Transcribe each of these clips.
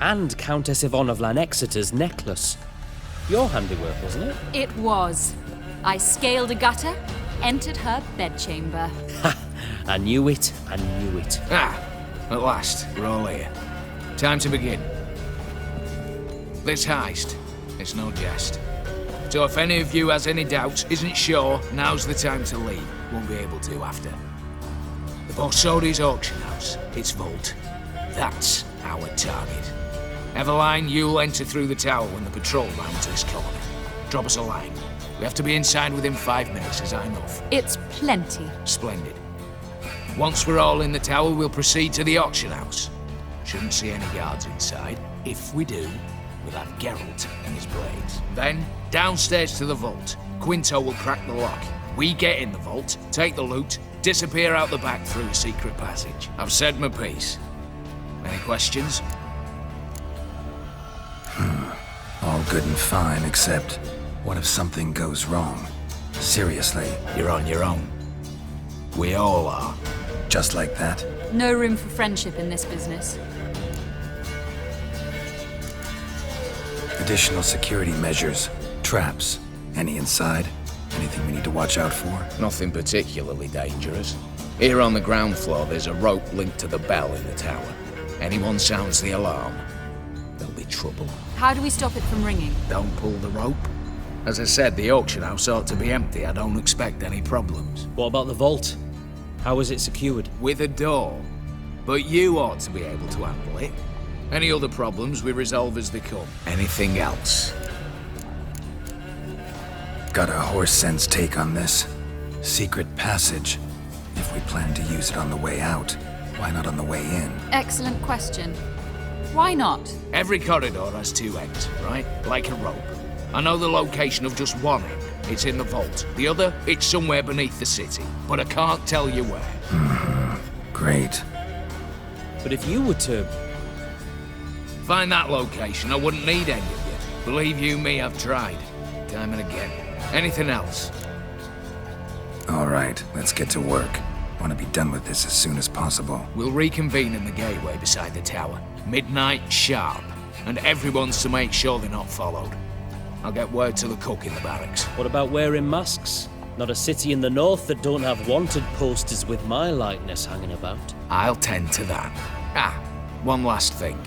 and Countess Yvonne of Lanexeter's necklace. Your handiwork, wasn't it? It was. I scaled a gutter, entered her bedchamber. Ha! I knew it. I knew it. Ah! At last, we're all here. Time to begin. This heist, it's no jest. So if any of you has any doubts, isn't sure, now's the time to leave. Won't be able to after. The Borsodi's auction house, its vault. That's our target. Eveline, you'll enter through the tower when the patrol rounds this corner. Drop us a line. We have to be inside within 5 minutes, is that enough? It's plenty. Splendid. Once we're all in the tower, we'll proceed to the auction house. Shouldn't see any guards inside. If we do, we'll have Geralt and his blades. Then, downstairs to the vault. Quinto will crack the lock. We get in the vault, take the loot, disappear out the back through a secret passage. I've said my piece. Any questions? All good and fine, except what if something goes wrong? Seriously. You're on your own. We all are. Just like that? No room for friendship in this business. Additional security measures, traps. Any inside? Anything we need to watch out for? Nothing particularly dangerous. Here on the ground floor, there's a rope linked to the bell in the tower. Anyone sounds the alarm, there'll be trouble. How do we stop it from ringing? Don't pull the rope. As I said, the auction house ought to be empty. I don't expect any problems. What about the vault? How is it secured? With a door. But you ought to be able to handle it. Any other problems we resolve as they come. Anything else? Got a horse sense take on this. Secret passage. If we plan to use it on the way out, why not on the way in? Excellent question. Why not? Every corridor has two ends, right? Like a rope. I know the location of just one end. It's in the vault. The other, it's somewhere beneath the city. But I can't tell you where. Great. But if you were to... Find that location, I wouldn't need any of you. Believe you me, I've tried. Time and again. Anything else? All right, let's get to work. Want to be done with this as soon as possible. We'll reconvene in the gateway beside the tower. Midnight sharp. And everyone's to make sure they're not followed. I'll get word to the cook in the barracks. What about wearing masks? Not a city in the north that don't have wanted posters with my likeness hanging about. I'll tend to that. Ah, one last thing.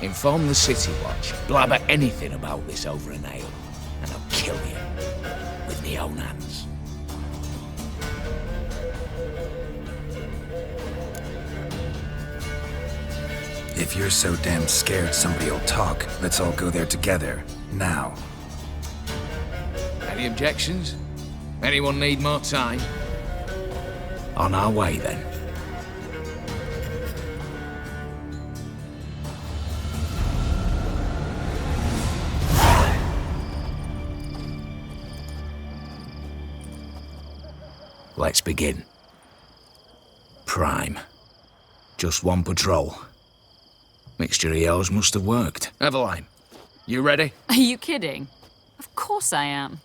Inform the City Watch. Blabber anything about this over an ale, and I'll kill you. With my own hands. If you're so damn scared somebody'll talk, let's all go there together. Now. Any objections? Anyone need more time? On our way, then. Let's begin. Prime. Just one patrol. Mixture of yours must have worked. Eveline, you ready? Are you kidding? Of course I am.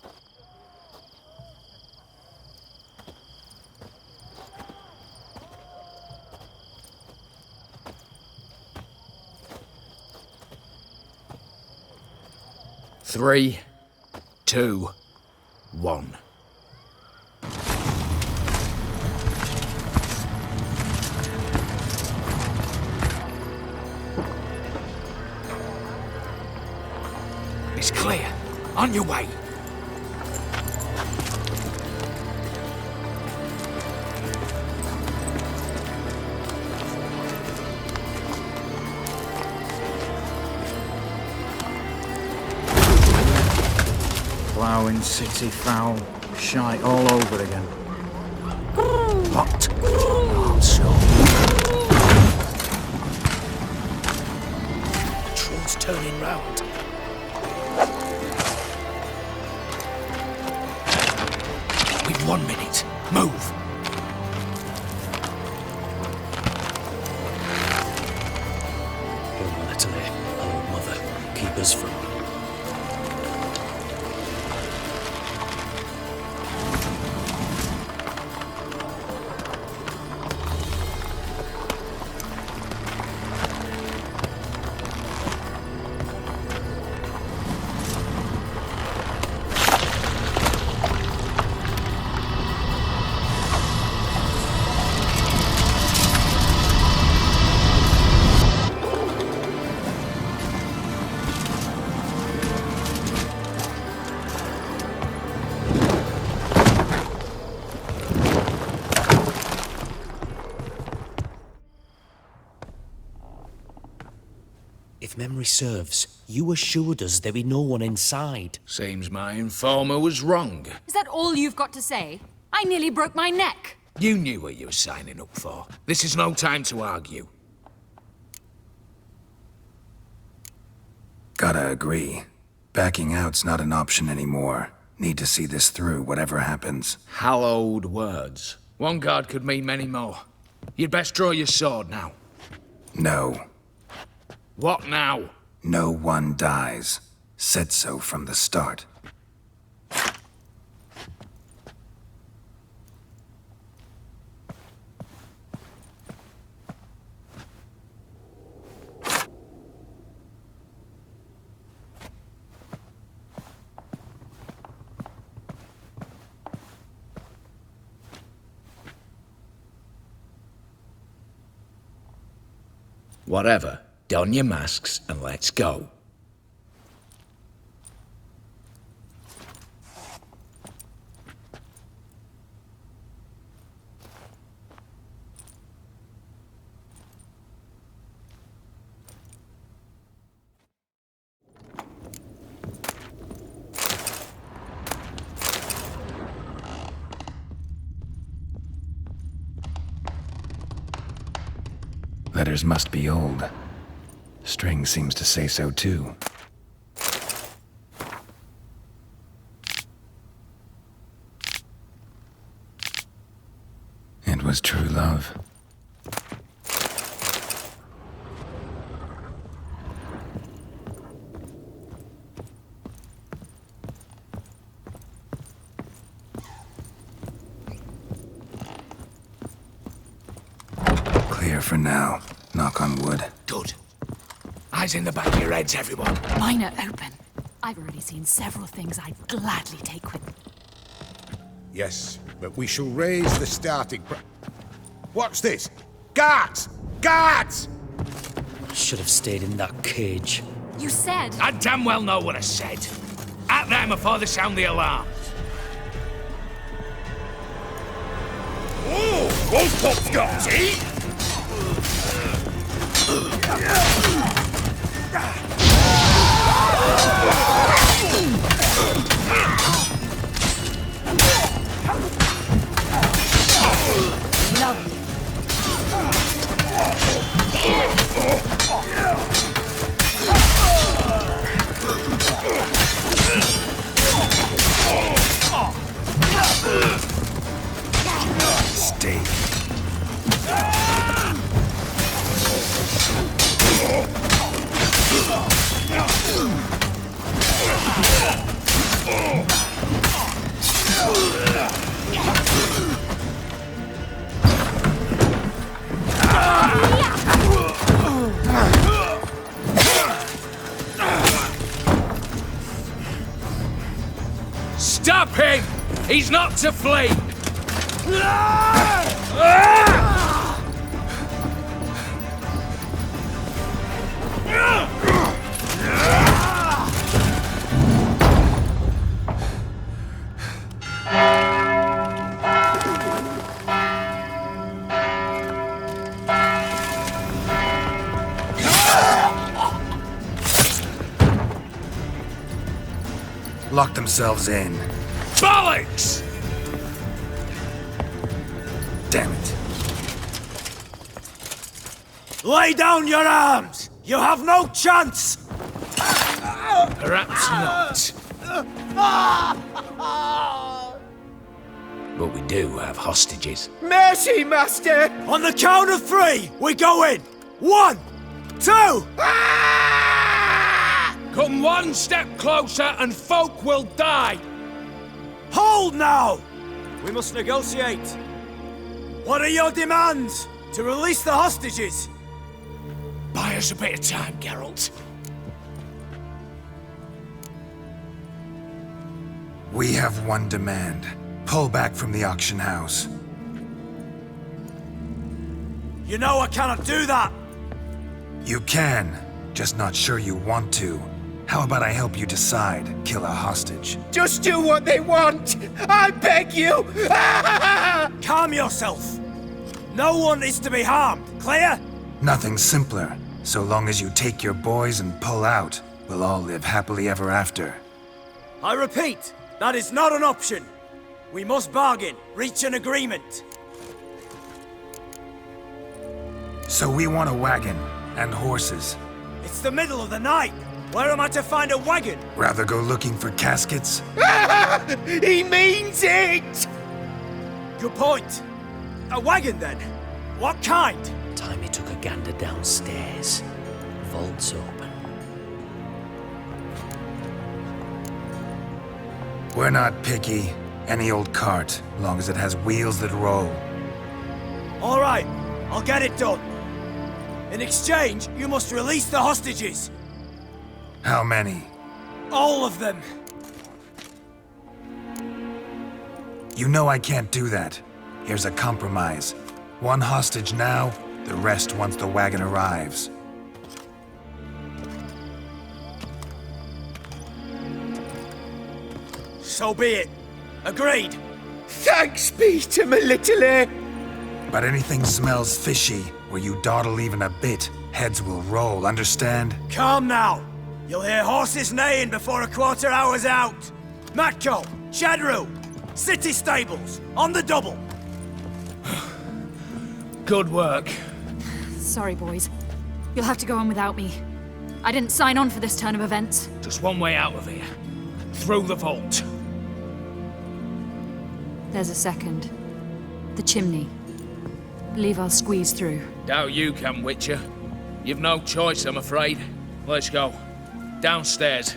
Three, two, one. It's clear. On your way. Ploughing, city foul, shite all over again. What? Also. Patrol's turning round. We've 1 minute. Move. Don't let her, old mother. Keep us from... If memory serves, you assured us there be no one inside. Seems my informer was wrong. Is that all you've got to say? I nearly broke my neck. You knew what you were signing up for. This is no time to argue. Gotta agree. Backing out's not an option anymore. Need to see this through, whatever happens. Hallowed words. One guard could mean many more. You'd best draw your sword now. No. What now? No one dies. Said so from the start. Whatever. Don your masks and let's go. Letters must be old. String seems to say so too. It was true love. Clear for now. Knock on wood. Good. Eyes in the back of your heads, everyone. Mine are open. I've already seen several things I'd gladly take with me. Yes, but we shall raise the starting What's this? Guards! Guards! Should have stayed in that cage. You said... I damn well know what I said. At them before they sound the alarm. Oh, those pops got teeth! Lovely. Stay. Stop him! He's not to flee! Lock themselves in. Bollocks! Damn it. Lay down your arms! You have no chance! Perhaps not. But we do have hostages. Mercy, Master! On the count of three, we go in! 1, 2! Come one step closer and folk will die! Hold now! We must negotiate. What are your demands? To release the hostages? Buy us a bit of time, Geralt. We have one demand. Pull back from the auction house. You know I cannot do that! You can, just not sure you want to. How about I help you decide, kill a hostage? Just do what they want! I beg you! Calm yourself! No one is to be harmed, clear? Nothing simpler. So long as you take your boys and pull out, we'll all live happily ever after. I repeat, that is not an option. We must bargain, reach an agreement. So we want a wagon and horses. It's the middle of the night. Where am I to find a wagon? Rather go looking for caskets? He means it! Good point. A wagon, then? What kind? Timmy took a gander downstairs. Vault's open. We're not picky. Any old cart, long as it has wheels that roll. All right, I'll get it done. In exchange, you must release the hostages. How many? All of them. You know I can't do that. Here's a compromise. One hostage now, the rest once the wagon arrives. So be it. Agreed. Thanks be to my little But anything smells fishy, or you dawdle even a bit, heads will roll, understand? Calm now. You'll hear horses neighing before a quarter hour's out. Matco, Shadru, city stables, on the double. Good work. Sorry, boys. You'll have to go on without me. I didn't sign on for this turn of events. Just one way out of here. Through the vault. There's a second. The chimney. Believe I'll squeeze through. Doubt you can, Witcher. You've no choice, I'm afraid. Let's go. Downstairs.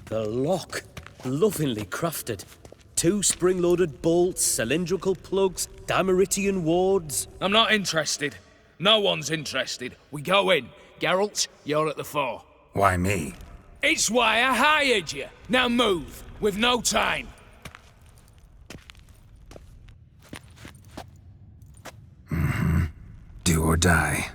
The lock. Lovingly crafted. 2 spring-loaded bolts, cylindrical plugs, Dimeritian wards. I'm not interested. No one's interested. We go in. Geralt, you're at the fore. Why me? It's why I hired you. Now move. We've no time. Do or die.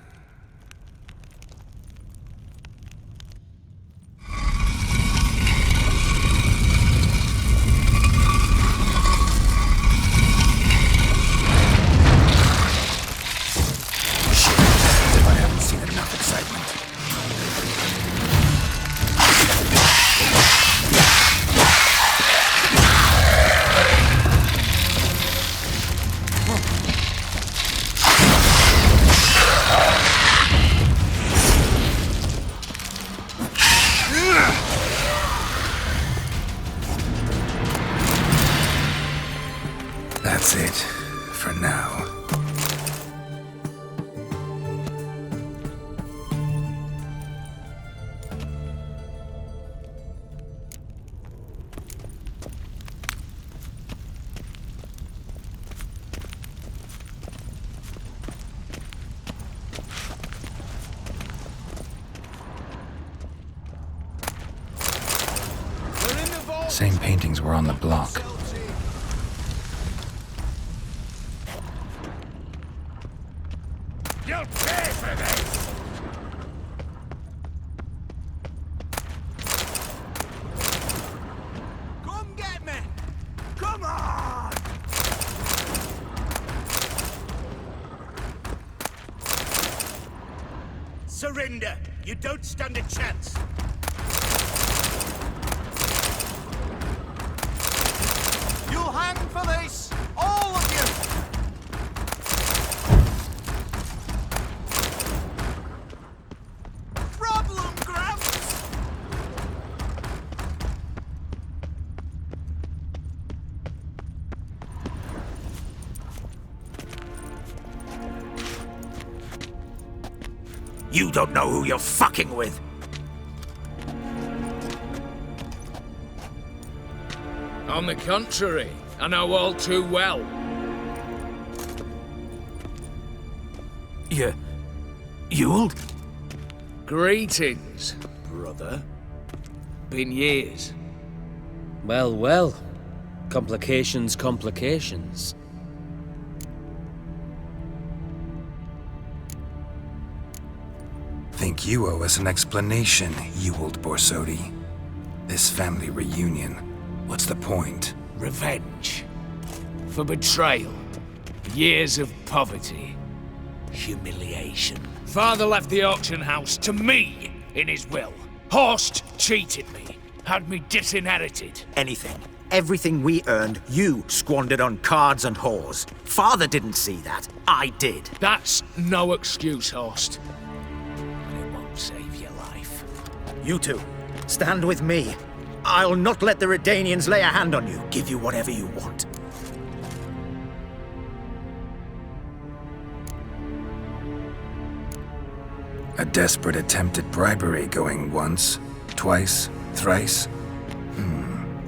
That's it, for now. Same paintings were on the block. You'll pay for this! Come get me! Come on! Surrender! You don't stand a chance! You'll hang for this! All of you! You don't know who you're fucking with. On the contrary, I know all too well. Ewald? Greetings, brother. Been years. Well, well. Complications, complications. Think you owe us an explanation, Ewald Borsodi. This family reunion, what's the point? Revenge. For betrayal. Years of poverty. Humiliation. Father left the auction house to me in his will. Horst cheated me. Had me disinherited. Anything. Everything we earned, you squandered on cards and whores. Father didn't see that. I did. That's no excuse, Horst. And it won't save your life. You two, stand with me. I'll not let the Redanians lay a hand on you. Give you whatever you want. A desperate attempt at bribery going once, twice, thrice?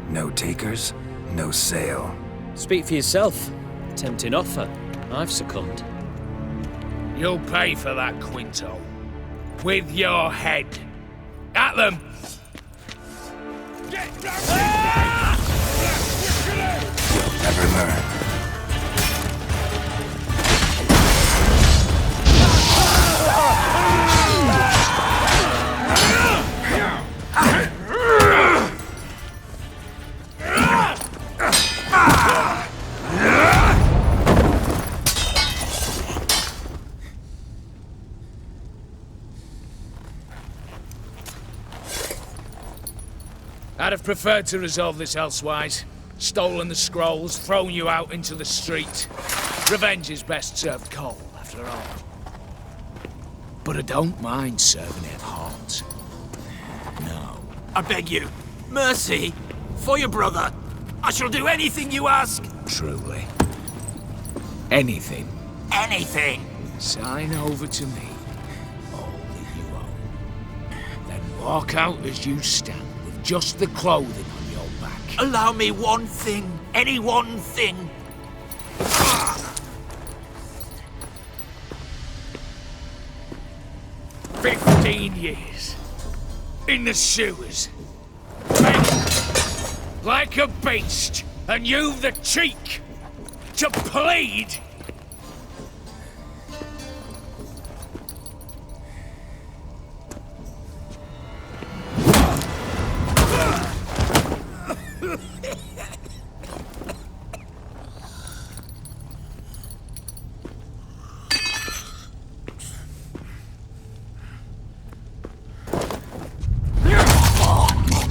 No takers, no sale. Speak for yourself. Tempting offer. I've succumbed. You'll pay for that, Quinto. With your head. At them! You'll never learn. I'd have preferred to resolve this elsewise. Stolen the scrolls, thrown you out into the street. Revenge is best served cold, after all. But I don't mind serving it hot. No. I beg you. Mercy. For your brother. I shall do anything you ask. Truly. Anything. Anything. Sign over to me all that you own. Then walk out as you stand with just the clothing on your back. Allow me one thing. Any one thing. 15 years. In the sewers. Begging like a beast. And you've the cheek to plead.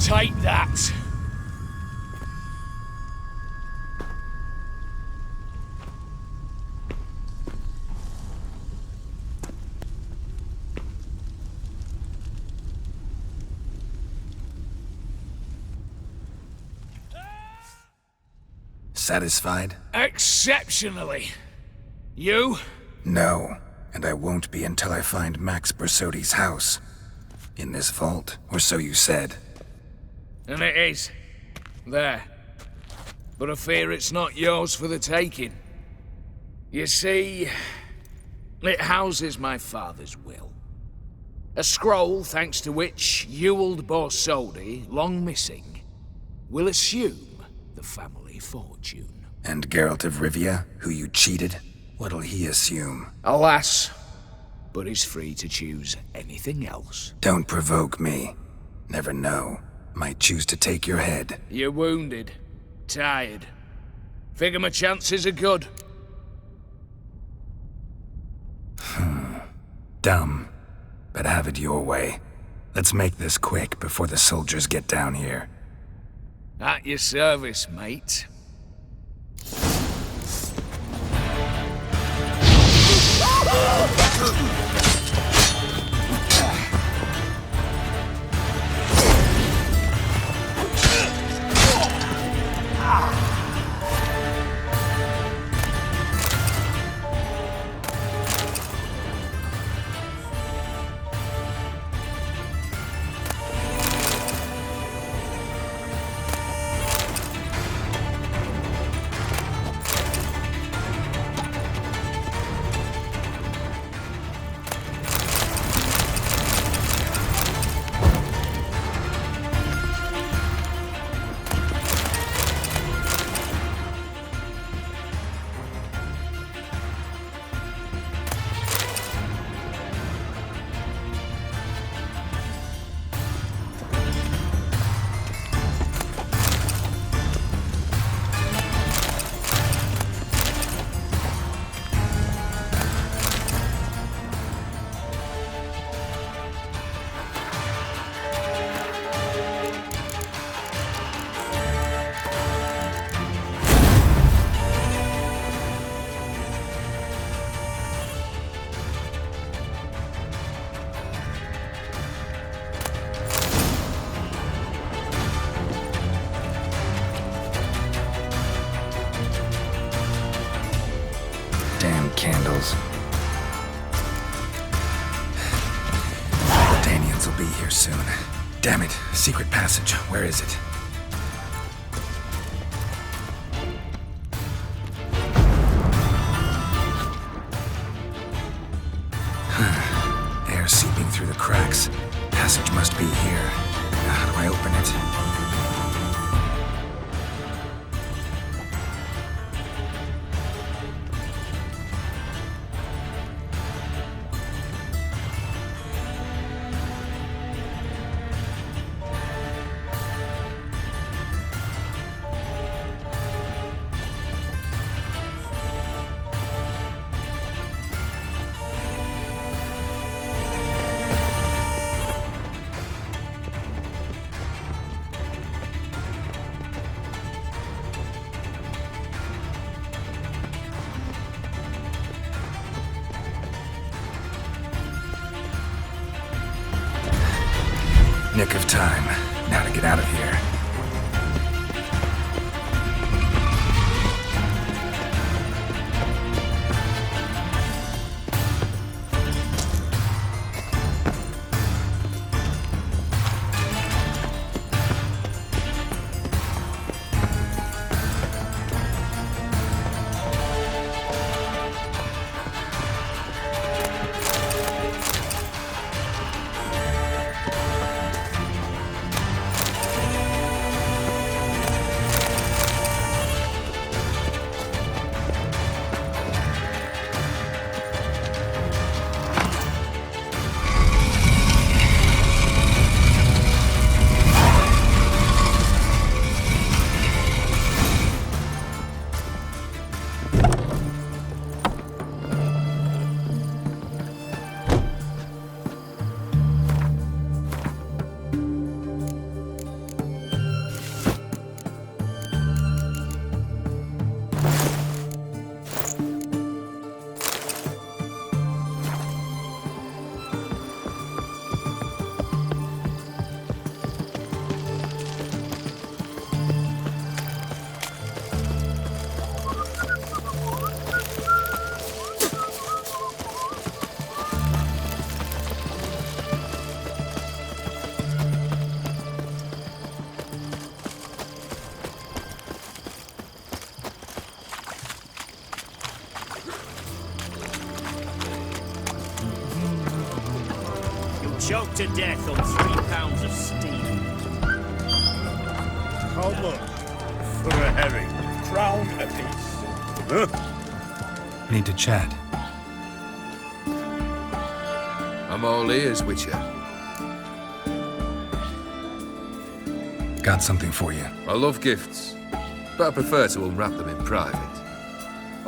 Take that. Satisfied? Exceptionally. You? No, and I won't be until I find Max Bersodi's house. In this vault, or so you said. And it is. There. But I fear it's not yours for the taking. You see, it houses my father's will. A scroll thanks to which Ewald Borsodi, long missing, will assume the family fortune. And Geralt of Rivia, who you cheated, what'll he assume? Alas, but he's free to choose anything else. Don't provoke me. Never know. Might choose to take your head. You're wounded. Tired. Figure my chances are good. Dumb. But have it your way. Let's make this quick before the soldiers get down here. At your service, mate. candles. Daniels will be here soon. Damn it, secret passage. Where is it? Air seeping through the cracks. Passage must be here. Now, how do I open it? Nick of time. Now to get out of here. Choked to death on 3 pounds of steam. How much for a herring? Crown apiece. Huh? Need to chat. I'm all ears, Witcher. Got something for you. I love gifts, but I prefer to unwrap them in private.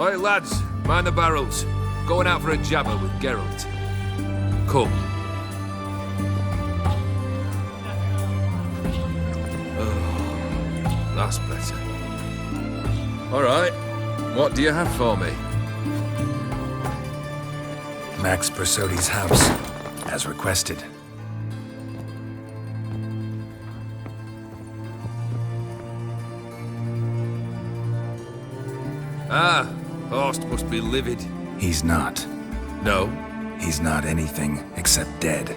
Oi, lads, mind the barrels. Going out for a jabber with Geralt. Come. Oh, that's better. All right, what do you have for me? Max Bersodi's house, as requested. Ah, Horst must be livid. He's not. No? He's not anything except dead.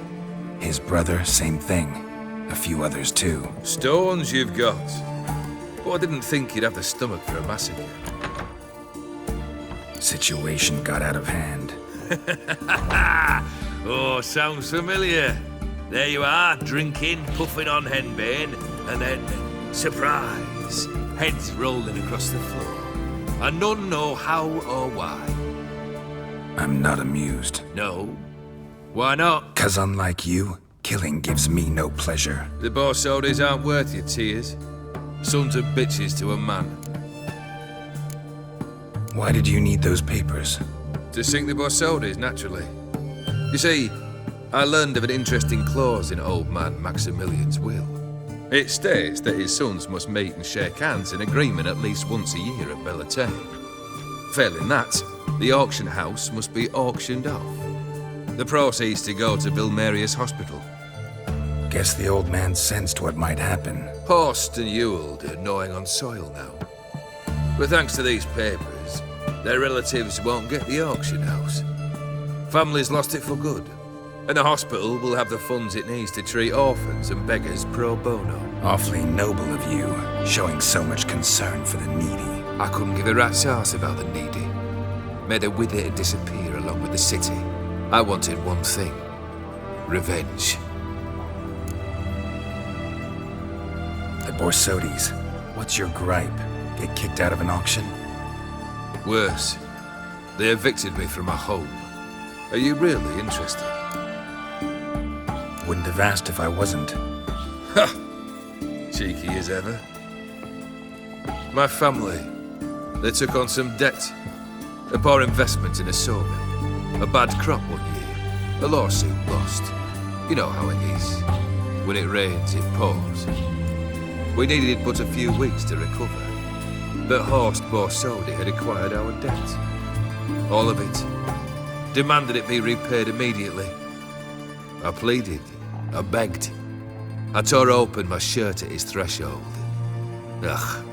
His brother, same thing. A few others too. Stones you've got. But I didn't think you'd have the stomach for a massacre. Situation got out of hand. Oh, sounds familiar. There you are, drinking, puffing on henbane, and then, surprise, heads rolling across the floor. And none know how or why. I'm not amused. No? Why not? 'Cause unlike you, killing gives me no pleasure. The Borsodis aren't worth your tears. Sons of bitches to a man. Why did you need those papers? To sink the Borsodis, naturally. You see, I learned of an interesting clause in old man Maximilian's will. It states that his sons must meet and shake hands in agreement at least once a year at Bellatane. Failing that, the auction house must be auctioned off. The proceeds to go to Vilmerius Hospital. Guess the old man sensed what might happen. Horst and Ewald are gnawing on soil now. But thanks to these papers, Their relatives won't get the auction house. Families lost it for good. And the hospital will have the funds it needs to treat orphans and beggars pro bono. Awfully noble of you, showing so much concern for the needy. I couldn't give a rat's ass about the needy. Made her with it and disappear along with the city. I wanted one thing. Revenge. The Borsodis, what's your gripe? Get kicked out of an auction? Worse. They evicted me from my home. Are you really interested? Wouldn't have asked if I wasn't. Ha! Cheeky as ever. My family, they took on some debt. A poor investment in a sawmill. A bad crop one year. A lawsuit lost. You know how it is. When it rains, it pours. We needed but a few weeks to recover. But Horst Borsodi had acquired our debt. All of it. Demanded it be repaid immediately. I pleaded. I begged. I tore open my shirt at his threshold. Ugh.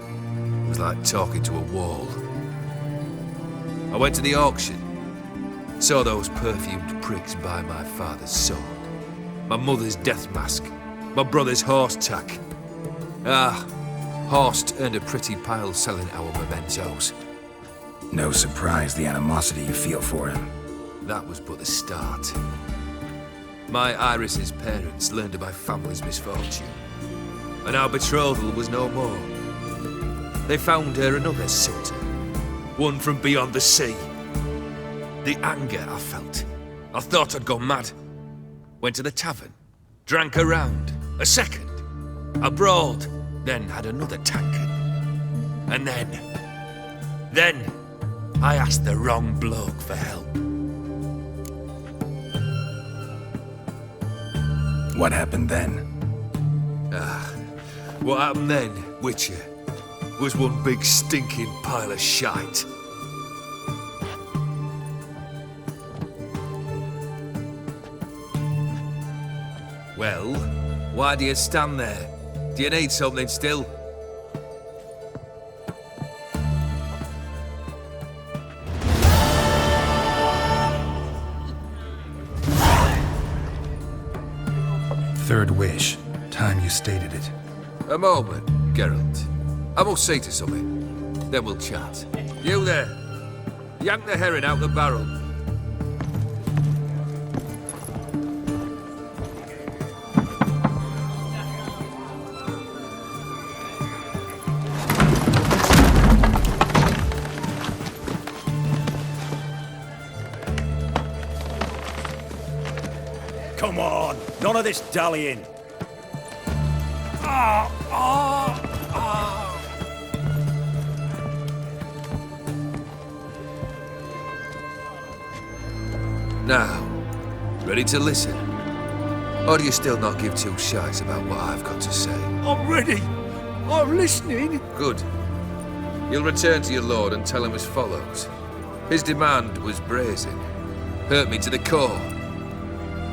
It was like talking to a wall. I went to the auction. Saw those perfumed pricks buy my father's sword. My mother's death mask. My brother's horse tack. Horst earned a pretty pile selling our mementos. No surprise the animosity you feel for him. That was but the start. My Iris's parents learned of my family's misfortune, and our betrothal was no more. They found her another suitor, one from beyond the sea. The anger I felt, I thought I'd gone mad. Went to the tavern, drank a round, a second, I brawled, then had another tankard. And then I asked the wrong bloke for help. What happened then? What happened then, Witcher, was one big stinking pile of shite. Well, why do you stand there? Do you need something still? Third wish. Time you stated it. A moment, Geralt. I must see to something. Then we'll chat. You there. Yank the herring out the barrel. Come on, none of this dallying. Now, ready to listen? Or do you still not give two shites about what I've got to say? I'm ready. I'm listening. Good. You'll return to your lord and tell him as follows. His demand was brazen. Hurt me to the core.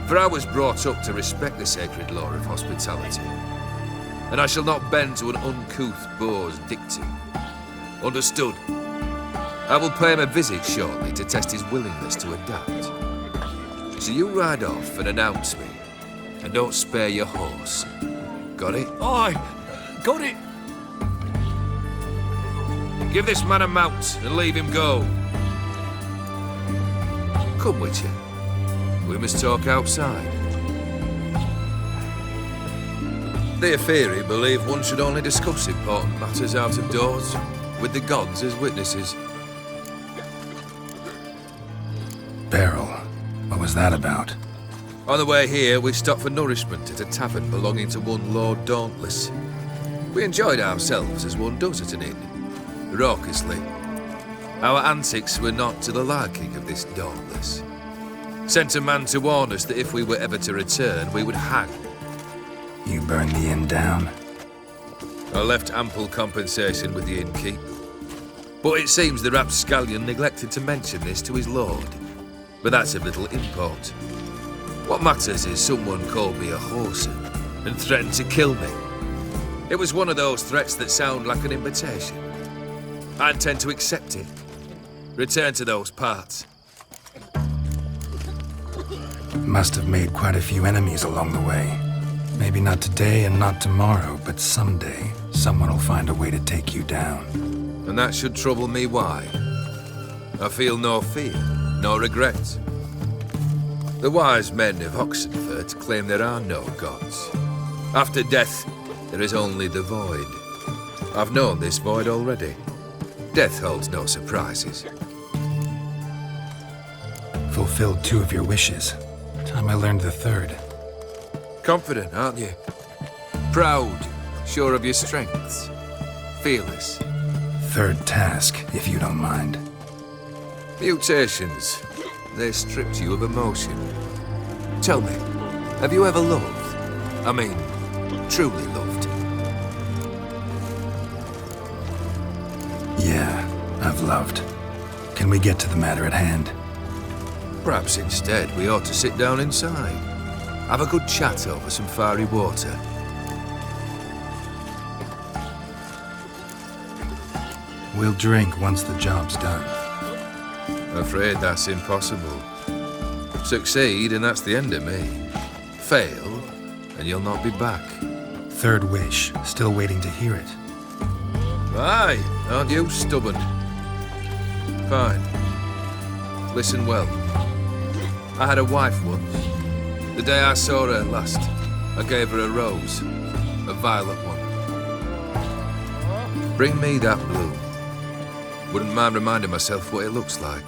For I was brought up to respect the sacred law of hospitality. And I shall not bend to an uncouth boor's dictum. Understood? I will pay him a visit shortly to test his willingness to adapt. So you ride off and announce me. And don't spare your horse. Got it? Aye, got it. Give this man a mount and leave him go. Come, Witcher. We must talk outside. The Aetheri believe one should only discuss important matters out of doors, with the gods as witnesses. Beryl, what was that about? On the way here, we stopped for nourishment at a tavern belonging to one Lord Dauntless. We enjoyed ourselves as one does at an inn, raucously. Our antics were not to the liking of this Dauntless. Sent a man to warn us that if we were ever to return, we would hang. You burned the inn down? I left ample compensation with the innkeep. But it seems the rapscallion neglected to mention this to his lord. But that's of little import. What matters is someone called me a whoreson and threatened to kill me. It was one of those threats that sound like an invitation. I intend to accept it. Return to those parts. Must have made quite a few enemies along the way. Maybe not today and not tomorrow, but someday, someone will find a way to take you down. And that should trouble me why? I feel no fear, no regret. The wise men of Oxenford claim there are no gods. After death, there is only the void. I've known this void already. Death holds no surprises. Fulfilled 2 of your wishes. Time I learned the 3rd. Confident, aren't you? Proud, sure of your strengths. Fearless. 3rd task, if you don't mind. Mutations. They stripped you of emotion. Tell me, have you ever loved? I mean, truly loved? Yeah, I've loved. Can we get to the matter at hand? Perhaps instead we ought to sit down inside. Have a good chat over some fiery water. We'll drink once the job's done. Afraid that's impossible. Succeed and that's the end of me. Fail and you'll not be back. 3rd wish, still waiting to hear it. Aye, aren't you stubborn? Fine. Listen well. I had a wife once. The day I saw her last, I gave her a rose. A violet one. Bring me that bloom. Wouldn't mind reminding myself what it looks like.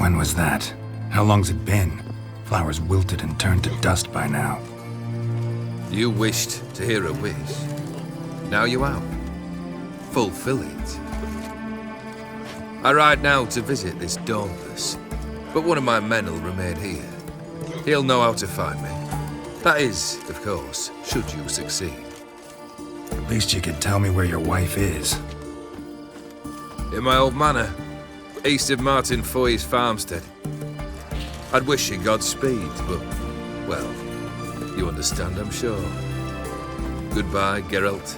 When was that? How long's it been? Flowers wilted and turned to dust by now. You wished to hear a wish. Now you have. Fulfill it. I ride now to visit this Dauntless, but one of my men will remain here. He'll know how to find me. That is, of course, should you succeed. At least you could tell me where your wife is. In my old manor, east of Martin Foy's farmstead. I'd wish you Godspeed, but, well, you understand, I'm sure. Goodbye, Geralt.